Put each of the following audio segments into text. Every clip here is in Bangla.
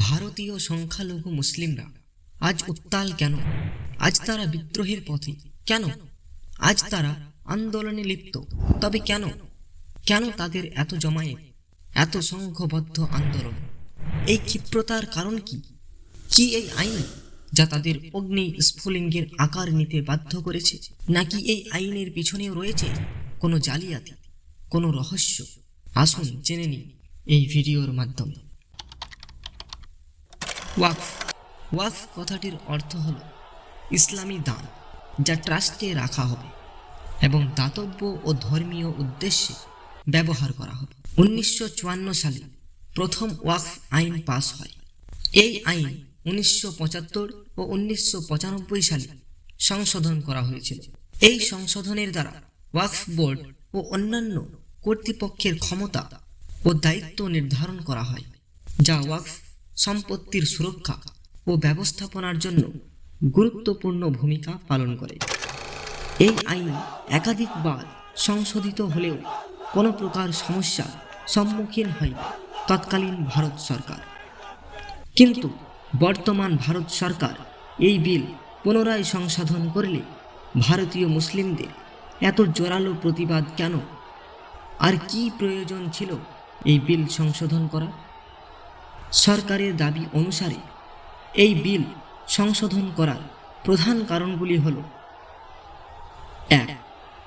ভারতীয় সংখ্যালঘু মুসলিমরা আজ উত্তাল কেন? আজ তারা বিদ্রোহের পথে কেন? আজ তারা আন্দোলনে লিপ্ত, তবে কেন? কেন তাদের এত জমায়েত, এত সংঘবদ্ধ আন্দোলন? এই ক্ষিপ্রতার কারণ কি? কি এই আইন যা তাদের অগ্নি স্ফুলিঙ্গের আকার নিতে বাধ্য করেছে? নাকি এই আইনের পিছনেও রয়েছে কোনো জালিয়াতি, কোনো রহস্য? আসুন জেনে নিই এই ভিডিওর মাধ্যমে। ওয়াকফ। ওয়াকফ কথাটির অর্থ হল ইসলামী দান, যা ট্রাস্টে রাখা হবে এবং দাতব্য ও ধর্মীয় উদ্দেশ্যে ব্যবহার করা হবে। 1954 সালে প্রথম ওয়াকফ আইন পাস হয়। এই আইন 1975 ও 1995 সালে সংশোধন করা হয়েছিল। এই সংশোধনের দ্বারা ওয়াকফ বোর্ড ও অন্যান্য কর্তৃপক্ষের ক্ষমতা ও দায়িত্ব নির্ধারণ করা হয়, যা ওয়াকফ সম্পত্তির সুরক্ষা ও ব্যবস্থাপনার জন্য গুরুত্বপূর্ণ ভূমিকা পালন করে। এই আইন একাধিকবার সংশোধিত হলেও কোনো প্রকার সমস্যার সম্মুখীন হয়নি তৎকালীন ভারত সরকার। কিন্তু বর্তমান ভারত সরকার এই বিল পুনরায় সংশোধন করলে ভারতীয় মুসলিমদের এত জোরালো প্রতিবাদ কেন? আর কি প্রয়োজন ছিল এই বিল সংশোধন করা? সরকারের দাবি অনুসারে এই বিল সংশোধন করার প্রধান কারণগুলি হল: 1.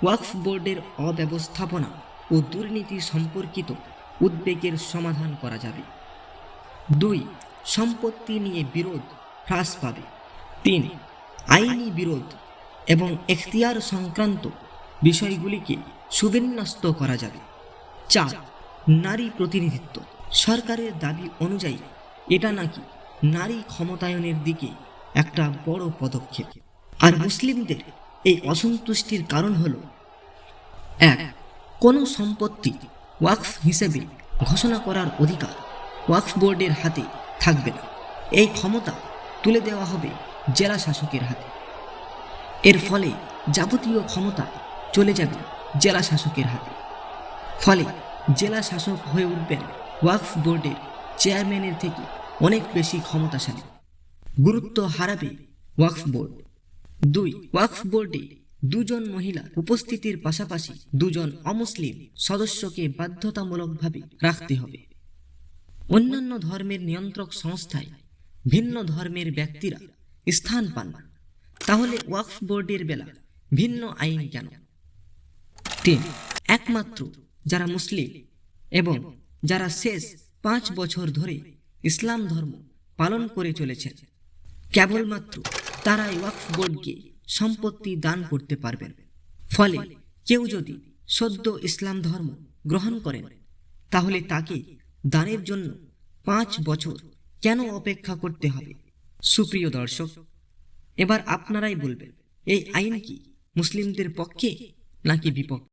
ওয়াকফ বোর্ডের অব্যবস্থাপনা ও দুর্নীতি সম্পর্কিত উদ্বেগের সমাধান করা যাবে। 2. সম্পত্তি নিয়ে বিরোধ হ্রাস পাবে। 3. আইনি বিরোধ এবং এখতিয়ার সংক্রান্ত বিষয়গুলিকে সুবিন্যস্ত করা যাবে। 4. নারী প্রতিনিধিত্ব। সরকারের দাবি অনুযায়ী এটা নাকি নারী ক্ষমতায়নের দিকে একটা বড় পদক্ষেপ। আর মুসলিমদের এই অসন্তুষ্টির কারণ হল: 1. কোনো সম্পত্তি ওয়াকফ হিসেবে ঘোষণা করার অধিকার ওয়াকফ বোর্ডের হাতে থাকবে না। এই ক্ষমতা তুলে দেওয়া হবে জেলা শাসকের হাতে। এর ফলে যাবতীয় ক্ষমতা চলে যাবে জেলা শাসকের হাতে। ফলে জেলা শাসক হয়ে উঠবেন ওয়াকফ বোর্ডের চেয়ারম্যানের থেকে অনেক বেশি ক্ষমতাশালী। গুরুত্ব হারাবে ওয়াকফ বোর্ড। 2. ওয়াকফ বোর্ডে 2 জন মহিলা উপস্থিতির পাশাপাশি 2 জন অমুসলিম সদস্যকে বাধ্যতামূলকভাবে রাখতে হবে। অন্যান্য ধর্মের নিয়ন্ত্রক সংস্থায় ভিন্ন ধর্মের ব্যক্তিরা স্থান পান না, তাহলে ওয়াকফ বোর্ডের বেলা ভিন্ন আইন কেন? 3. একমাত্র যারা মুসলিম এবং যারা শেষ 5 বছর ধরে ইসলাম ধর্ম পালন করে চলেছেন, কেবলমাত্র তারাই ওয়াকফ বোর্ডকে সম্পত্তি দান করতে পারবেন। ফলে কেউ যদি সদ্য ইসলাম ধর্ম গ্রহণ করেন, তাহলে তাকে দানের জন্য 5 বছর কেন অপেক্ষা করতে হবে? সুপ্রিয় দর্শক, এবার আপনারাই বলবেন, এই আইন কি মুসলিমদের পক্ষে নাকি বিপক্ষে?